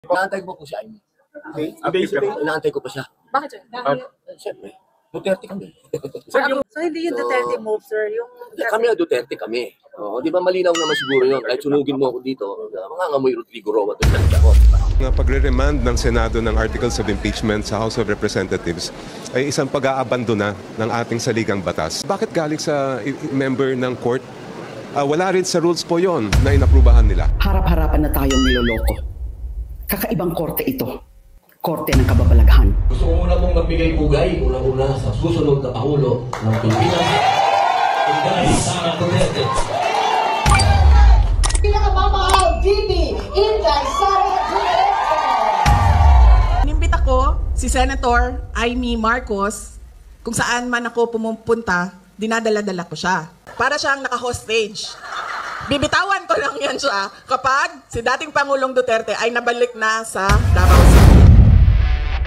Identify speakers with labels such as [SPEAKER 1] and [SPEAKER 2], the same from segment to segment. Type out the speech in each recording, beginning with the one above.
[SPEAKER 1] Inaantay ko po siya. Inaantay ko pa siya.
[SPEAKER 2] Bakit, sir?
[SPEAKER 1] Siyempre, Duterte kami.
[SPEAKER 2] So, hindi yung Duterte move, sir? Yung
[SPEAKER 1] Kami na Duterte kami. Di ba malinaw naman siguro yun? Kahit sunugin mo ako dito, mangangamoy Rodrigo Roa to siya ako.
[SPEAKER 3] Ang pagre-remand ng Senado ng Articles of Impeachment sa House of Representatives ay isang pag-aabandona ng ating saligang batas. Bakit galing sa member ng court? Wala rin sa rules po yon na inaprubahan nila.
[SPEAKER 4] Harap-harapan na tayong niloloko. Kakaibang korte ito. Korte ng kababalaghan.
[SPEAKER 1] Gusto ko muna mong magbigay pugay, una-una sa susunod na Pangulo ng Pilipinas. Inday Sara Duterte.
[SPEAKER 5] Pinakamamahal, Bibi, Inday Sara Duterte.
[SPEAKER 6] Inimbita ko si Senator Amy Marcos, kung saan man ako pumupunta, dinadala-dala ko siya. Para siyang naka-hostage. Bibitawan ko lang yan siya kapag si dating Pangulong Duterte ay nabalik na sa Davao City.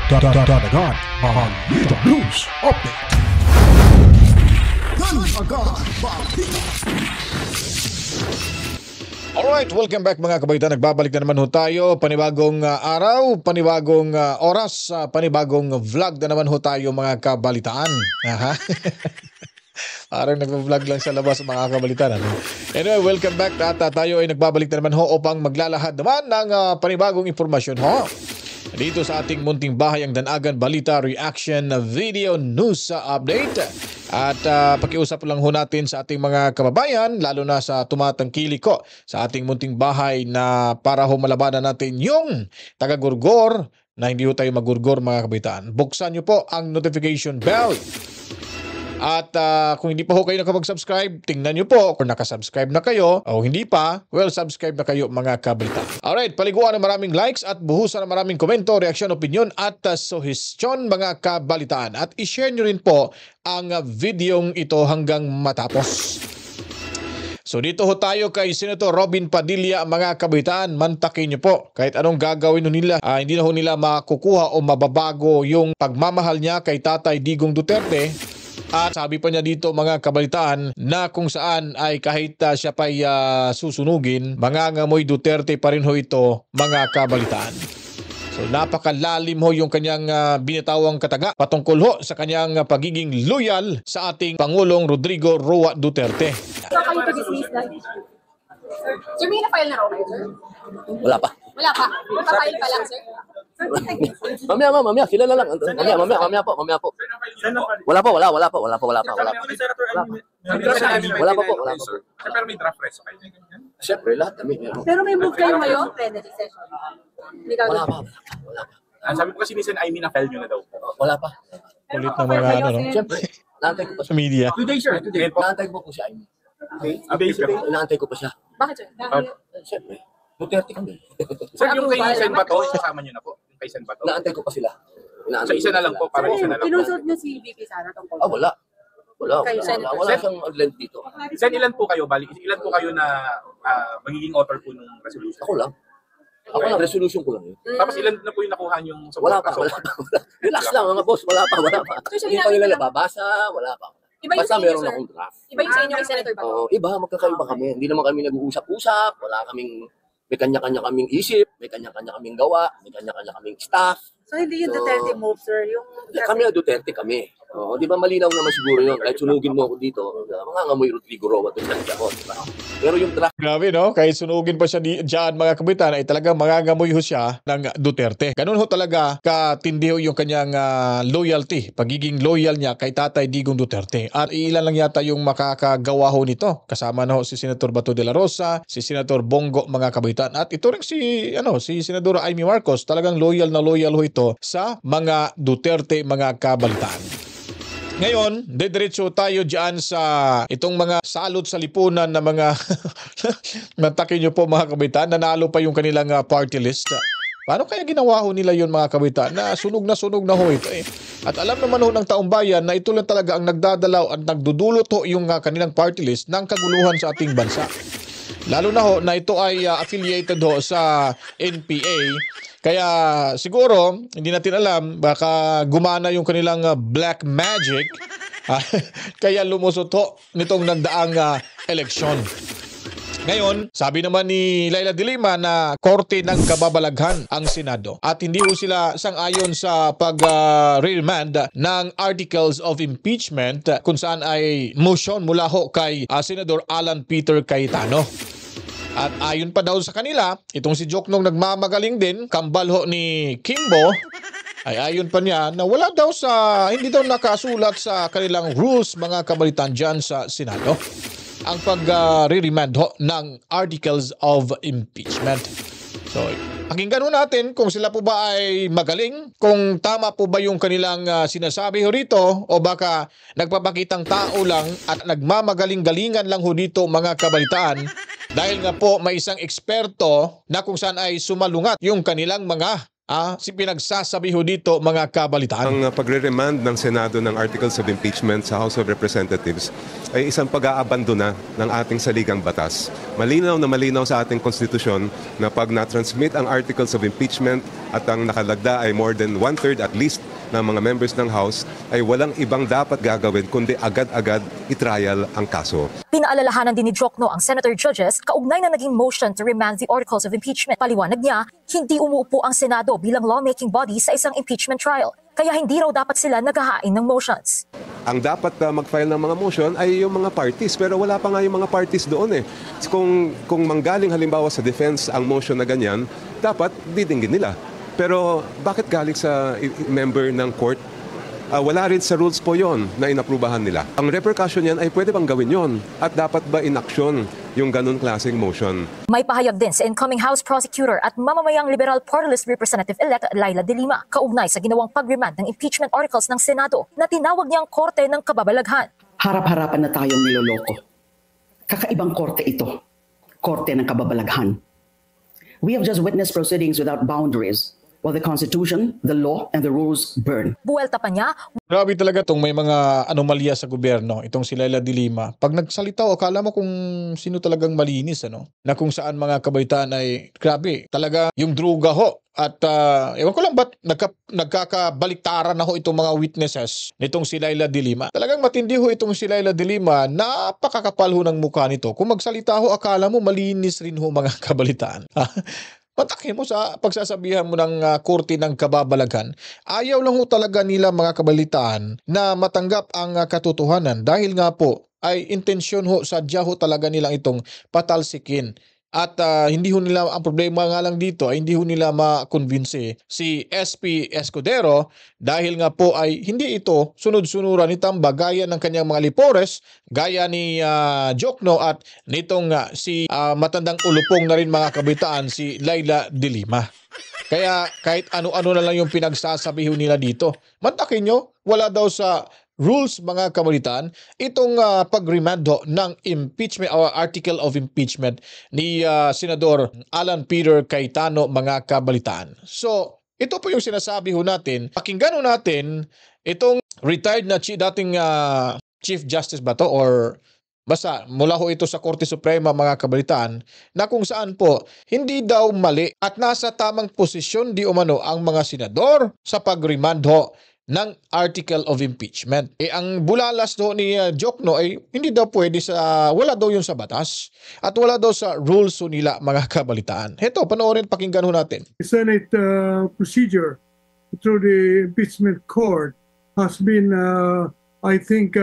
[SPEAKER 7] Dadagan ang Balita News Update.
[SPEAKER 8] Alright, welcome back mga kabaitan. Nagbabalik na naman ho tayo. Panibagong araw, panibagong oras, panibagong vlog na naman ho tayo mga kabalitaan. Aha. Parang nag-vlog lang sa labas mga kabalitaan. Ano? Anyway, welcome back. Tayo ay nagbabalik na naman ho upang maglalahad naman ng panibagong impormasyon ho. Dito sa ating munting bahay ang Danagan Balita Reaction Video News Update. At pakiusap lang ho natin sa ating mga kababayan, lalo na sa tumatangkili ko sa ating munting bahay na para ho malabanan natin yung taga-gurgor na hindi ho tayo magurgor mga kabataan. Buksan nyo po ang notification bell. At kung hindi pa ho kayo nakapag-subscribe, tingnan nyo po kung nakasubscribe na kayo o hindi pa, well, subscribe na kayo mga kabalita. Alright, paliguan ng maraming likes at buhusan ng maraming komento, reaksyon, opinion at suhestyon mga kabalitaan. At ishare nyo rin po ang videong ito hanggang matapos. So dito ho tayo kay Senator Robin Padilla mga kabaitaan, mantakin nyo po. Kahit anong gagawin nila, hindi na ho nila makukuha o mababago yung pagmamahal niya kay Tatay Digong Duterte. At sabi pa niya dito mga kabalitaan na kung saan ay kahit siya pa'y susunugin, mangangamoy Duterte pa rin ho ito mga kabalitaan. So napakalalim ho yung kanyang binitawang kataga patungkol ho sa kanyang pagiging loyal sa ating Pangulong Rodrigo Roa Duterte.
[SPEAKER 2] So, kayo to-dismiss na? Sir, may na-file na raw kayo, sir?
[SPEAKER 1] Wala pa.
[SPEAKER 2] Wala pa. Magpa-file pa lang, sir?
[SPEAKER 1] Mamaya, sila na lang. Mamaya po. Wala pa. Wala pa po.
[SPEAKER 9] Pero may draft res.
[SPEAKER 1] Siyempre, lahat kami.
[SPEAKER 2] Pero may move kayo ngayon, plenary session.
[SPEAKER 1] Wala pa.
[SPEAKER 9] Sabi ko kasi ni Sen Amy na file nyo na daw.
[SPEAKER 1] Wala pa.
[SPEAKER 8] Kulit ng mga ano, no?
[SPEAKER 1] Siyempre, naantay ko pa
[SPEAKER 8] Sa media.
[SPEAKER 1] Today, sir. Naantay ko po siya. Inaantay ko pa siya.
[SPEAKER 2] Bakit, sir?
[SPEAKER 1] Siyempre, Duterte kami.
[SPEAKER 9] Sir, yung kay Sen Bato, isasama nyo na po. Yung kay Sen Bato.
[SPEAKER 1] Naantay ko pa sila.
[SPEAKER 9] So isa na lang po, para isa na lang po.
[SPEAKER 2] Kinonsult niyo si VP Sara tungkol.
[SPEAKER 1] Wala. Wala
[SPEAKER 2] Kayo, Senator.
[SPEAKER 1] siyang length dito.
[SPEAKER 9] Sen, ilan po kayo? Ilan po kayo na magiging author po ng resolution?
[SPEAKER 1] Ako lang, resolution ko lang yun.
[SPEAKER 9] Tapos ilan na po yung nakuha yung
[SPEAKER 1] Wala pa. Relax lang mga boss, wala pa. Hindi pa nila nababasa, wala pa. Basta meron akong draft.
[SPEAKER 2] Iba yung sa inyo kay Senator Bato?
[SPEAKER 1] Iba, magkakaiba kami. Hindi naman kami nag-uusap-usap, may kanya-kanya kaming isip, may kanya-kanya kaming gawa, may kanya-kanya kaming staff.
[SPEAKER 2] So, hindi yung Duterte move, sir? Yung
[SPEAKER 1] Kami na Duterte kami. Di ba malinaw naman siguro yun? Kahit sunugin mo ako dito, mangangamoy Rodrigo Roa to siya ako. Diba? Pero yung draft...
[SPEAKER 8] Grabe no, kahit sunugin pa siya dyan mga kabitan ay talagang mangangamoy ho siya ng Duterte. Ganun ho talaga katindi ho yung kanyang loyalty, pagiging loyal niya kay Tatay Digong Duterte. At ilan lang yata yung makakagawa ho nito. Kasama na ho si Senator Bato de la Rosa, si Senator Bongo mga kabitan. At ito rin si Senadora Amy Marcos, talagang loyal ho ito sa mga Duterte mga kabalitaan. Ngayon, dediretso tayo dyan sa itong mga salot sa lipunan na mga mantakin nyo po mga kabitan, nanalo pa yung kanilang party list. Paano kaya ginawa ho nila yun mga kabitan na sunog na ho ito eh. At alam naman ho ng taong bayan na ito lang talaga ang nagdadalaw at nagdudulot ho yung kanilang party list ng kaguluhan sa ating bansa. Lalo na ho na ito ay affiliated ho sa NPA. Kaya siguro, hindi natin alam, baka gumana yung kanilang black magic. Kaya lumusot ho nitong nagdaang eleksyon. Ngayon, sabi naman ni Laila de Lima na korte ng kababalaghan ang Senado at hindi ho sila sang-ayon sa pag-remand ng articles of impeachment kung saan ay motion mula ho kay Senador Alan Peter Cayetano. At ayon pa daw sa kanila, itong si Joknong nagmamagaling din, kambal ho ni Kimbo, ay ayon pa niya na wala daw hindi daw nakasulat sa kanilang rules mga kabalitan dyan sa Senado ang pag-remand ho ng articles of impeachment. So, pakinggan ho natin kung sila po ba ay magaling, kung tama po ba yung kanilang sinasabi ho rito o baka nagpapakitang tao lang at nagmamagaling-galingan lang ho dito mga kabalitaan dahil nga po may isang eksperto na kung saan ay sumalungat yung kanilang mga pinagsasabi ho dito mga kabalitaan.
[SPEAKER 3] Ang pagre-remand ng Senado ng Articles of Impeachment sa House of Representatives ay isang pag-aabandona ng ating saligang batas. Malinaw na malinaw sa ating konstitusyon na pag na-transmit ang Articles of Impeachment at ang nakalagda ay more than 1/3 at least ng mga members ng House ay walang ibang dapat gagawin kundi agad-agad i-trial ang kaso.
[SPEAKER 2] Pinaalalahanan din ni Jokno ang senator judges kaugnay na naging motion to remand the articles of impeachment. Paliwanag niya, hindi umuupo ang Senado bilang lawmaking body sa isang impeachment trial. Kaya hindi raw dapat sila naghahain ng motions.
[SPEAKER 3] Ang dapat mag-file ng mga motion ay yung mga parties, pero wala pa nga yung mga parties doon eh. Kung manggaling halimbawa sa defense ang motion na ganyan, dapat didinggin nila. Pero bakit galing sa member ng court? Wala rin sa rules po yon na inaprubahan nila. Ang repercussion yan ay pwede bang gawin yon? At dapat ba in-action yung ganun klaseng motion?
[SPEAKER 2] May pahayag din sa incoming House Prosecutor at mamamayang Liberal Party List Representative-elect Laila de Lima kaugnay sa ginawang pag-remand ng impeachment articles ng Senado na tinawag niyang korte ng kababalaghan.
[SPEAKER 4] Harap-harapan na tayong niloloko. Kakaibang korte ito. Korte ng kababalaghan. We have just witnessed proceedings without boundaries, while the Constitution, the law, and the rules burn.
[SPEAKER 2] Buwelta pa niya.
[SPEAKER 8] Grabe talaga itong may mga anomalya sa gobyerno, itong si Laila de Lima. Pag nagsalita, akala mo kung sino talagang malinis, na kung saan mga kabaitaan ay, grabe, talaga yung druga ho. At ewan ko lang ba't nagkakabaliktaran na ho itong mga witnesses nitong si Laila de Lima. Talagang matindi ho itong si Laila de Lima, napakakapal ho ng mukha nito. Kung magsalita ho, akala mo malinis rin ho mga kabalitaan. Patakin mo sa pagsasabihan mo ng korte ng kababalaghan. Ayaw lang ho talaga nila mga kabalitaan na matanggap ang katotohanan dahil nga po ay intensyon ho, sadya ho talaga nilang itong patalsikin. At hindi ho nila, ang problema nga lang dito ay hindi ho nila makonvince si SP Escudero dahil nga po ay hindi ito sunod-sunuran ni Tamba gaya ng kanyang mga lipores, gaya ni Jokno at nitong si matandang ulupong na rin mga kabitaan si Laila de Lima. Kaya kahit ano-ano na lang yung pinagsasabi ho nila dito, mantakin nyo, wala daw sa rules mga kabalitaan itong pag-remand ng impeachment o article of impeachment ni Senador Alan Peter Cayetano mga kabalitaan. So, ito po yung sinasabi ho natin. Pakinggan ho natin itong retired na dating Chief Justice ba to or basta mula ho ito sa Korte Suprema mga kabalitaan na kung saan po hindi daw mali at nasa tamang posisyon di umano ang mga senador sa pag-remand ho ng article of impeachment. Ang bulalas do ni Jokno ay hindi daw pwede wala daw yun sa batas at wala daw sa rules nila mga kabalitaan. Heto, panoorin, pakinggan ho natin.
[SPEAKER 10] The Senate procedure through the impeachment court has been, I think,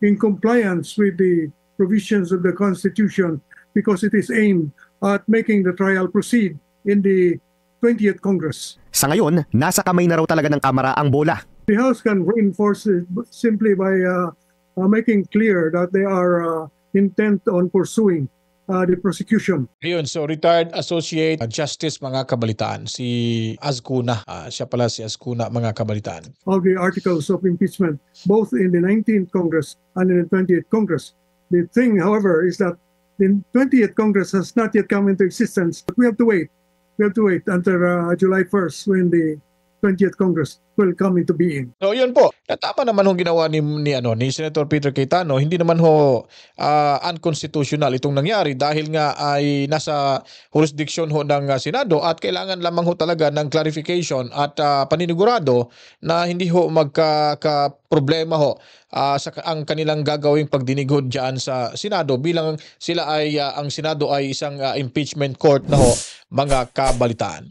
[SPEAKER 10] in compliance with the provisions of the Constitution because it is aimed at making the trial proceed in the 20th Congress.
[SPEAKER 11] Sa ngayon, nasa kamay na raw talaga ng Kamara ang bola.
[SPEAKER 10] The House can reinforce it simply by making clear that they are intent on pursuing the prosecution.
[SPEAKER 8] Ayun, so retired Associate Justice mga kabalitaan, si Azcuna. Siya pala si Azcuna mga kabalitaan.
[SPEAKER 10] Of the articles of impeachment, both in the 19th Congress and in the 20th Congress. The thing, however, is that the 20th Congress has not yet come into existence. But we have to wait. We have to wait until July 1st when the 20th Congress will come into being.
[SPEAKER 8] So yun po, tama naman hong ginawa ni Senator Peter Cayetano. Hindi naman ho unconstitutional itong nangyari dahil nga ay nasa jurisdiction ho ng Senado at kailangan lamang ho talaga ng clarification at paninigurado na hindi ho magka-problema ho sa ang kanilang gagawing pagdinig ho dyan sa Senado bilang sila ay ang Senado ay isang impeachment court na ho, mga kabalitaan.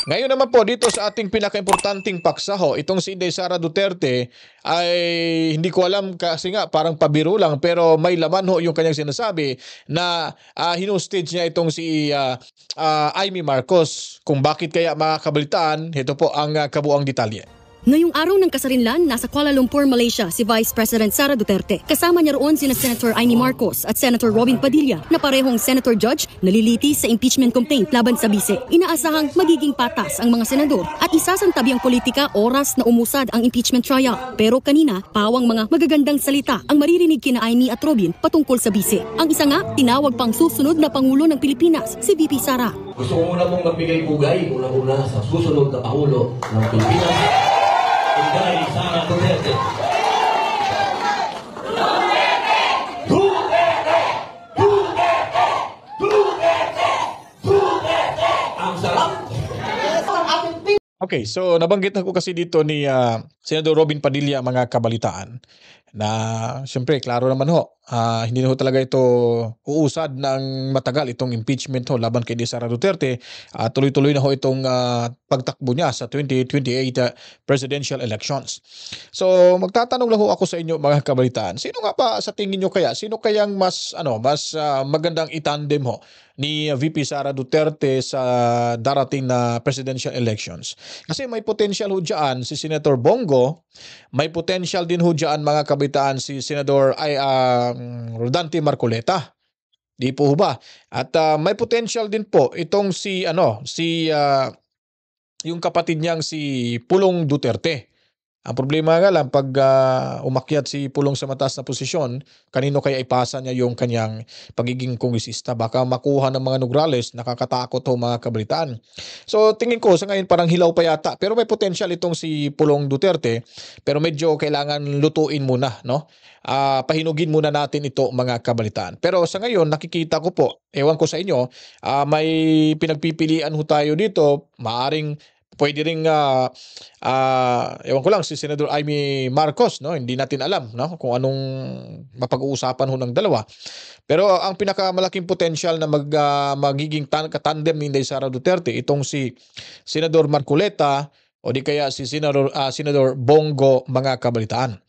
[SPEAKER 8] Ngayon naman po dito sa ating pinaka-importanting paksa ho, itong si Inday Sara Duterte ay hindi ko alam kasi nga parang pabiro lang pero may laman ho yung kanyang sinasabi na hinustage niya itong si Amy Marcos. Kung bakit kaya, mga kabalitaan, ito po ang kabuang detalye.
[SPEAKER 12] Ngayong araw ng kasarinlan, nasa Kuala Lumpur, Malaysia si Vice President Sara Duterte. Kasama niya roon sina Senator Amy Marcos at Senator Robin Padilla na parehong Senator Judge naliliti sa impeachment complaint laban sa bise. Inaasahang magiging patas ang mga senador at isasantabi ang politika oras na umusad ang impeachment trial. Pero kanina, pawang mga magagandang salita ang maririnig kina Amy at Robin patungkol sa bise. Ang isa nga, tinawag pang susunod na Pangulo ng Pilipinas, si VP Sara.
[SPEAKER 1] Gusto ko muna mong magbigay-bugay una-una sa susunod na Pangulo ng Pilipinas. Inday Sara Duterte. Ang sarap.
[SPEAKER 8] Okay, so nabanggit na ko kasi dito ni Senador Robin Padilla, mga kabalitaan, na siyempre klaro naman ho, hindi na ho talaga ito uusad ng matagal itong impeachment ho laban kay Sara Duterte. Tuloy-tuloy na ho itong pagtakbo niya sa 2028 presidential elections. So magtatanong lang ho ako sa inyo, mga kabalitaan, sino nga pa sa tingin nyo kaya, sino kayang mas magandang itandem ho ni VP Sara Duterte sa darating na presidential elections? Kasi may potential ho dyan si Senator Bongo, may potential din ho dyan, mga kabitaan, si Senador Rodante Marcoleta. Di po ba? At may potential din po itong yung kapatid niyang si Pulong Duterte. Ang problema nga lang, pag umakyat si Pulong sa mataas na posisyon, kanino kaya ipasa niya yung kanyang pagiging kongresista? Baka makuha ng mga Nograles, nakakatakot ho, mga kabalitaan. So tingin ko sa ngayon parang hilaw pa yata, pero may potential itong si Pulong Duterte, pero medyo kailangan lutuin muna, no? Pahinugin muna natin ito, mga kabalitaan. Pero sa ngayon nakikita ko po, ewan ko sa inyo, may pinagpipilian ho tayo dito, maaring pwede ring ewan ko lang si Senator Amy Marcos, no? Hindi natin alam, no, kung anong mapag-uusapan ho ng dalawa. Pero ang pinakamalaking potential na magiging katandem ni Inday Sara Duterte itong si Senador Marcoleta o di kaya si Senador Bongo, mga kabalitaan.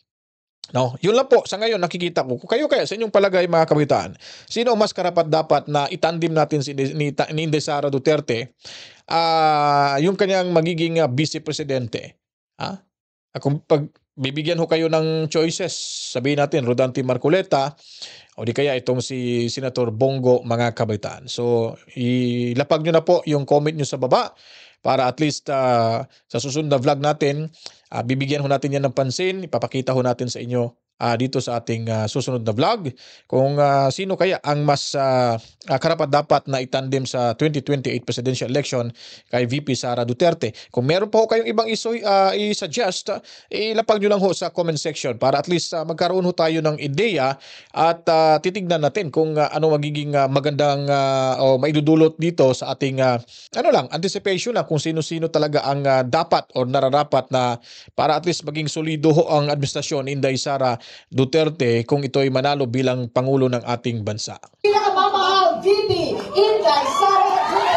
[SPEAKER 8] No, yun lang po sa ngayon nakikita ko. Kayo kaya sa inyong palagay, mga kabitaan, sino mas karapat-dapat na itandem natin ni Inday Sara Duterte yung kanyang magiging vice-presidente? Kung pag bibigyan ho kayo ng choices, sabihin natin Rodante Marcoleta o di kaya itong si Senator Bongo, mga kabitaan. So ilapag nyo na po yung comment nyo sa baba para at least sa susunod na vlog natin, bibigyan ho natin yan ng pansin, ipapakita ho natin sa inyo dito sa ating susunod na vlog kung sino kaya ang mas karapat-dapat na itandem sa 2028 presidential election kay VP Sara Duterte. Kung meron pa ho kayong ibang i-suggest, ilapag nyo lang ho sa comment section para at least magkaroon ho tayo ng ideya at titignan natin kung ano magiging magandang o maidudulot dito sa ating anticipation na kung sino-sino talaga ang dapat o nararapat na para at least maging solido ho ang administrasyon ni Inday Sara Duterte kung ito'y manalo bilang Pangulo ng ating bansa.
[SPEAKER 5] Pinakamamahal, VP Inday Sara Duterte.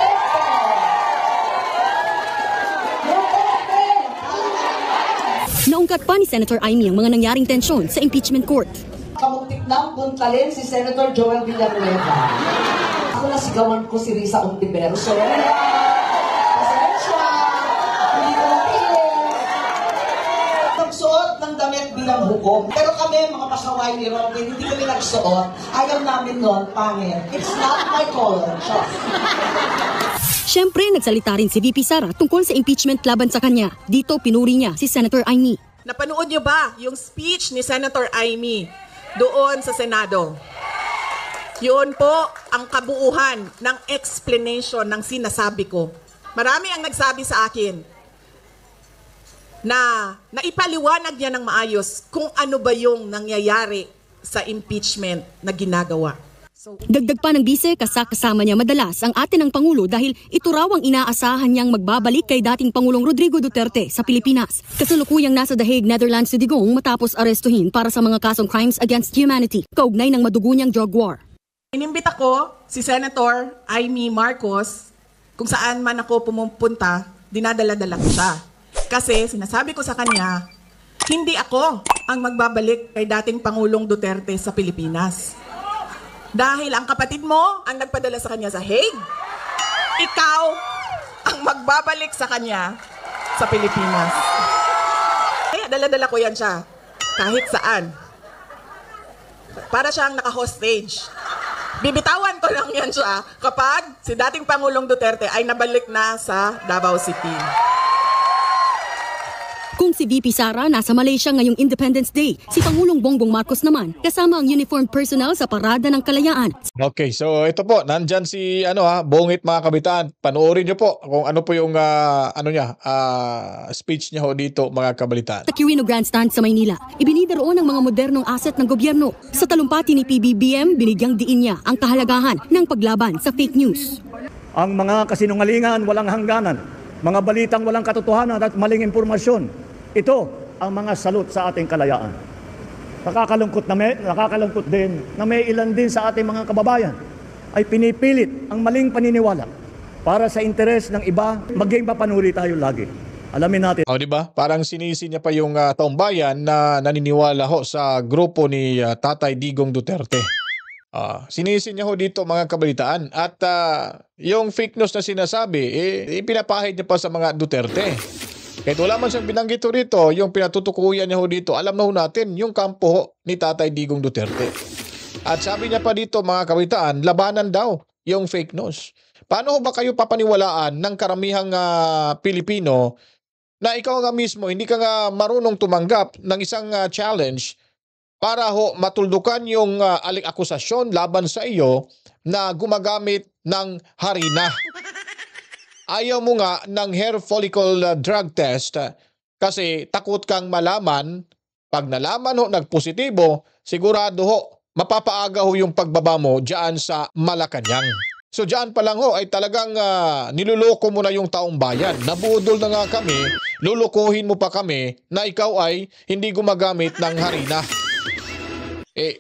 [SPEAKER 12] Naungkat pa ni Senator Amy ang mga nangyaring tensyon sa impeachment court.
[SPEAKER 5] Kamuntik nang puntalin si Senator Joel Villanueva. Ako nasigawan ko si Risa Ontiveros. Pasensya, hindi ko mapilis. Nagsuot ng damit bilang hukom. Pero kami, mga pasaway ni Robin, hindi kami nagsuot. Ayaw namin nun, pangit. It's not my color.
[SPEAKER 12] Siyempre, nagsalita rin si VP Sara tungkol sa impeachment laban sa kanya. Dito, pinuri niya si Senator Amy.
[SPEAKER 6] Napanood niyo ba yung speech ni Senator Amy doon sa Senado? Yun po ang kabuuhan ng explanation ng sinasabi ko. Marami ang nagsabi sa akin, na naipaliwanag niya ng maayos kung ano ba yung nangyayari sa impeachment na ginagawa.
[SPEAKER 12] Dagdag pa ng bise, kasama niya madalas ang ate ng Pangulo dahil ito raw ang inaasahan niyang magbabalik kay dating Pangulong Rodrigo Duterte sa Pilipinas. Kasalukuyang nasa The Hague, Netherlands si Digong matapos arestuhin para sa mga kasong crimes against humanity, kaugnay ng madugo niyang drug war.
[SPEAKER 6] Inimbita ko si Senator Amy Marcos kung saan man ako pumupunta, dinadala-dala ko siya. Kasi sinasabi ko sa kanya, hindi ako ang magbabalik kay dating Pangulong Duterte sa Pilipinas. Dahil ang kapatid mo ang nagpadala sa kanya sa Hague, ikaw ang magbabalik sa kanya sa Pilipinas. Kaya dala-dala ko yan siya kahit saan. Para siyang naka-hostage. Bibitawan ko lang yan siya kapag si dating Pangulong Duterte ay nabalik na sa Davao City.
[SPEAKER 12] Kung si VP Sara nasa Malaysia ngayong Independence Day, si Pangulong Bongbong Marcos naman kasama ang uniformed personnel sa Parada ng Kalayaan.
[SPEAKER 8] Okay, so ito po, nandyan si Bongit mga kabitaan. Panoorin niyo po kung ano po yung speech niya ho dito mga kabalitaan.
[SPEAKER 12] Sa Quirino Grandstand sa Maynila, ibinida roon ang mga modernong asset ng gobyerno. Sa talumpati ni PBBM, binigyang diin niya ang kahalagahan ng paglaban sa fake news.
[SPEAKER 13] Ang mga kasinungalingan walang hangganan, mga balitang walang katotohanan at maling impormasyon, ito ang mga salot sa ating kalayaan. Nakakalungkot din na may ilan din sa ating mga kababayan ay pinipilit ang maling paniniwala para sa interes ng iba, maging papanuri tayo lagi. Alamin natin.
[SPEAKER 8] O, di ba? Parang sinisi niya pa yung taong bayan na naniniwala ho sa grupo ni Tatay Digong Duterte. Sinisi niya ho dito mga kabalitaan. At yung fake news na sinasabi, ipinapahid niya pa sa mga Duterte. Kahit wala man siyang binanggit rito, yung pinatutukuyan niya ho dito, alam na ho natin yung kampo ho ni Tatay Digong Duterte. At sabi niya pa dito mga kabitaan, labanan daw yung fake news. Paano ho ba kayo papaniwalaan ng karamihang Pilipino na ikaw nga mismo hindi ka nga marunong tumanggap ng isang challenge para ho matuldukan yung akusasyon laban sa iyo na gumagamit ng harina? Ayaw mo nga ng hair follicle drug test kasi takot kang malaman. Pag nalaman ho nagpositibo, sigurado ho mapapaaga ho yung pagbaba mo dyan sa Malacanang. So dyan pa lang ho ay talagang niluloko mo na yung taong bayan. Nabudol na nga kami, lulukuhin mo pa kami na ikaw ay hindi gumagamit ng harina.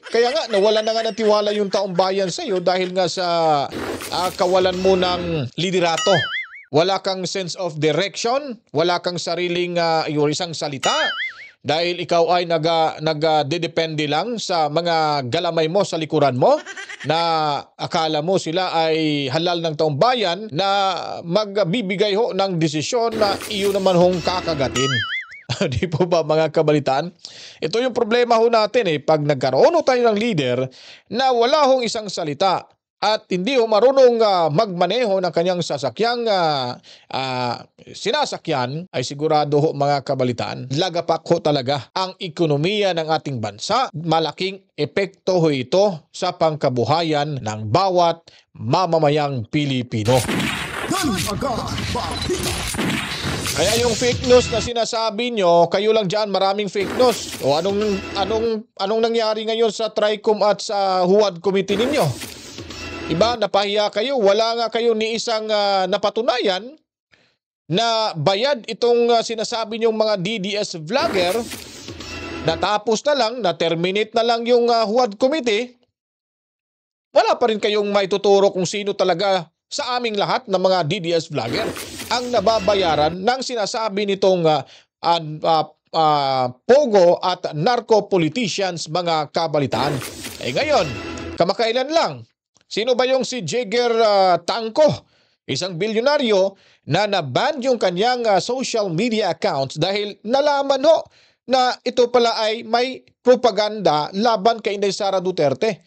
[SPEAKER 8] Kaya nga nawala na nga ng tiwala yung taong bayan sa iyo dahil nga sa kawalan mo ng liderato. Wala kang sense of direction, wala kang sariling isang salita dahil ikaw ay nagdedepende lang sa mga galamay mo sa likuran mo na akala mo sila ay halal ng taong bayan na magbibigay ho ng desisyon na iyo naman hong kakagatin. Di po ba mga kabalitaan? Ito yung problema ho natin pag nagkaroon tayo ng leader na wala hong isang salita at hindi ho marunong magmaneho ng kanyang sasakyang sinasakyan, ay sigurado ho mga kabalitaan, lagapak ho talaga ang ekonomiya ng ating bansa. Malaking epekto ho ito sa pangkabuhayan ng bawat mamamayang Pilipino. Kaya yung fake news na sinasabi nyo, kayo lang dyan maraming fake news. O anong nangyari ngayon sa TRICOM at sa HUAD committee ninyo? Diba, napahiya kayo, wala nga kayo ni isang napatunayan na bayad itong sinasabi niyong mga DDS vlogger. Natapos na lang, na-terminate na lang yung HUAD committee. Wala pa rin kayong maituturo kung sino talaga sa aming lahat ng mga DDS vlogger ang nababayaran ng sinasabi nitong pogo at narco politicians mga kabalitaan. Ngayon, kamakailan lang, sino ba yung si Jagger Tanco? Isang bilyonaryo na naban yung kanyang social media accounts dahil nalaman ho na ito pala ay may propaganda laban kay Inday Sara Duterte.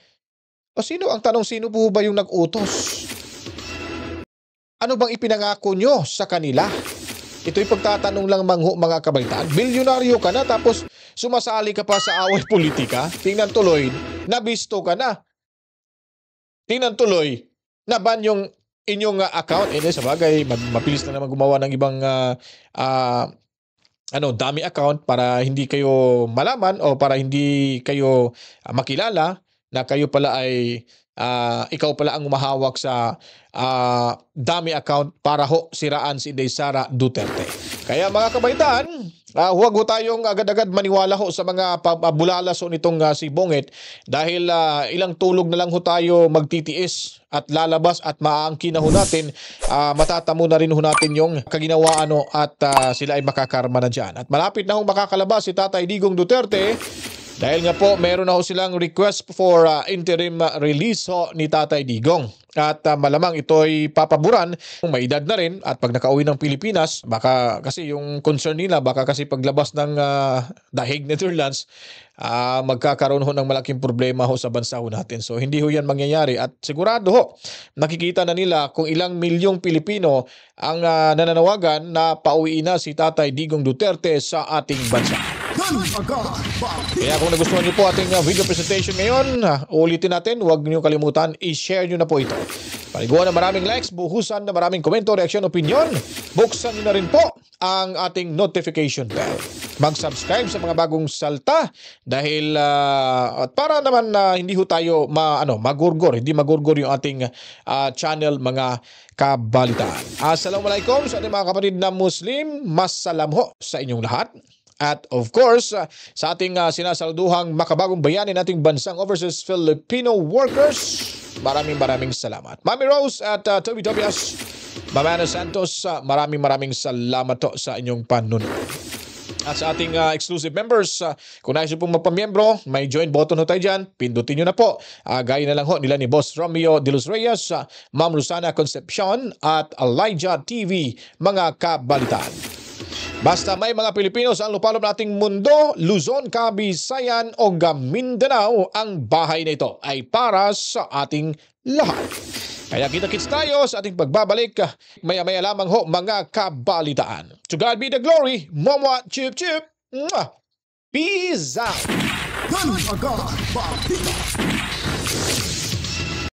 [SPEAKER 8] O sino ang tanong, sino po ba yung nag-utos? Ano bang ipinangako nyo sa kanila? Ito'y pagtatanong lang mga kabalitaan. Bilyonaryo ka na tapos sumasali ka pa sa away politika. Tingnan tuloy, nabisto ka na. Tingnan tuloy, naban yung inyong account. Sa bagay, mapilis na naman gumawa ng ibang dummy account para hindi kayo malaman o para hindi kayo makilala na kayo pala ay ikaw pala ang umahawak sa dummy account para ho siraan si Inday Sara Duterte. Kaya mga kabaitan, huwag ho tayong agad-agad maniwala ho sa mga pabulalas ho nitong si Bongit dahil ilang tulog na lang ho tayo magtitiis at lalabas at maaangkin na ho natin, matatamo na rin ho natin yung kaginawaan at sila ay makakarma na dyan. At malapit na ho makakalabas si Tatay Digong Duterte dahil nga po meron na ho silang request for interim release ho ni Tatay Digong. At malamang ito'y papaboran kung may edad na rin at pag nakauwi ng Pilipinas, baka kasi yung concern nila, baka kasi paglabas ng The Hague, Netherlands, magkakaroon ho ng malaking problema ho sa bansa ho natin. So hindi ho yan mangyayari at sigurado ho, nakikita na nila kung ilang milyong Pilipino ang nananawagan na pauwiin na si Tatay Digong Duterte sa ating bansa. Kaya kung nagustuhan niyo po ating video presentation ngayon, ulitin natin, huwag niyo kalimutan, i-share niyo na po ito. Paliguan na maraming likes, buhusan na maraming komento, reaksyon, opinion. Buksan niyo na rin po ang ating notification bell. Mag-subscribe sa mga bagong salta dahil para naman hindi ho tayo magurgor, hindi magurgor yung ating channel mga kabalitaan. Assalamualaikum sa ating mga kapatid na Muslim. Masalam ho sa inyong lahat. At of course, sa ating sinasaluduhang makabagong bayani nating bansang overseas Filipino workers, maraming salamat. Mami Rose at Toby Tobias, Mamana Santos, maraming salamat to sa inyong panunood. At sa ating exclusive members, kung nais pong magpamiyembro, may join button ho tayo dyan. Pindutin nyo na po. Gaya na lang ho nila ni Boss Romeo de los Reyes, Ma'am Rosana Concepcion at Elijah TV, mga kabalitaan. Basta may mga Pilipino sa lupalop nating mundo, Luzon, Kabisayan o Mindanao, ang bahay na ito ay para sa ating lahat. Kaya kita-kits tayo sa ating pagbabalik. Maya-maya lamang ho mga kabalitaan. To God be the glory. Momwa, chip, chip. Peace out.